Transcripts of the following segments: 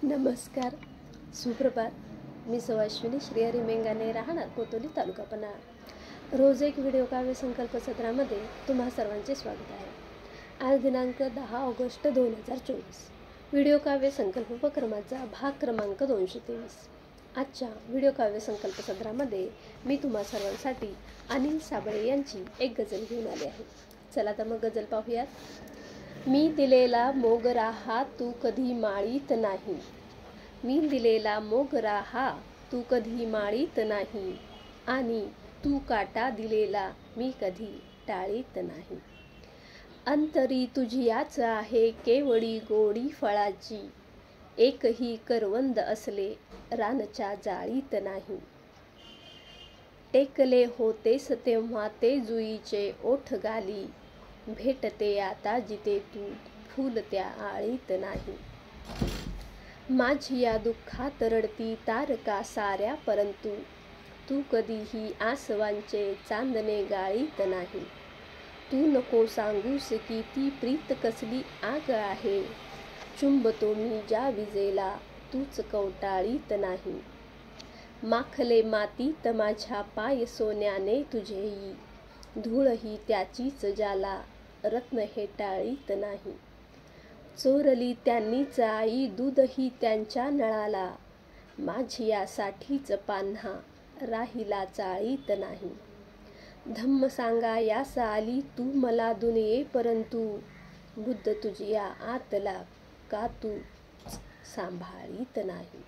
नमस्कार, सुप्रभात। मी अश्विनी श्रीहरी मेंगाने, राहणार कोतोली, तालुका पन्हाळा। रोज एक व्हिडिओ काव्य संकल्प सत्रामध्ये तुम्हा सर्वांचे स्वागत आहे। आज दिनांक 10 ऑगस्ट 2024। व्हिडिओ काव्य संकल्प उपक्रमाचा भाग क्रमांक 223। आजच्या व्हिडिओ काव्य संकल्प सत्रामध्ये मी तुम्हा सर्वांसाठी अनिल साबळे यांची एक गझल घेऊन आली आहे। चला तर मग गझल पाहूयात। मी दिलेला मोगरा हा तू कधी माळीत नाही, मी दिलेला मोगरा हा तू कधी माळीत नाही, आणि तू काटा दिलेला मी कधी टाळीत नाही। अंतरी तुझियाच आहे केवळी गोडी फळाची, एकही करवंद असले रानच्या जाळीत नाही। टेकले होतेस तेव्हा ते जुईचे ओठ गाली, भेटते आता जिथे तू फूल त्या आळीत नाही। माझी या दुःखात रडती तारका साऱ्या, परंतु तू कधीही आसवांचे चांदणे गाळीत नाही। तू नको सांगूस की ती प्रीत कसली आग आहे, चुंबतो मी ज्या विजेला तूच कवटाळीत नाही। माखले मातीत माझ्या पाय सोन्याने तुझेही, धूळही त्याचीच ज्याला रत्न हे टाळीत नाही। चोरली त्यांनीच आई दूधही त्यांच्या नळाला, माझी यासाठीच पान्हा राहिला चाळीत नाही। धम्म सांगा यास आली तू मला दुनिये, परंतु बुद्ध तुझिया आतला का तू सांभाळीत नाही।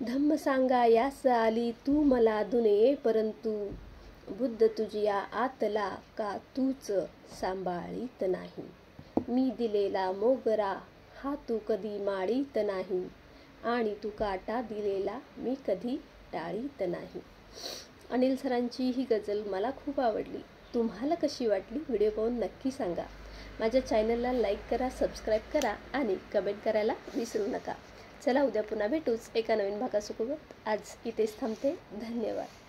धम्म सांगा यास आली तू मला दुनिये, परंतु बुद्ध तुझिया आतला का तूच सांभाळीत नाही। मी दिलेला मोगरा हा तू कधी माळीत नाही, आणि तू काटा दिलेला मी कधी टाळीत नाही। अनिल सरांची ही गझल मला खूप आवडली। तुम्हाला कशी वाटली व्हिडिओ पाहून नक्की सांगा। माझ्या चॅनलला लाईक करा, सबस्क्राईब करा आणि कमेंट करायला विसरू नका। चला, उद्या पुन्हा भेटूच एका नवीन भागासोबत। आज इथेच थांबते। धन्यवाद।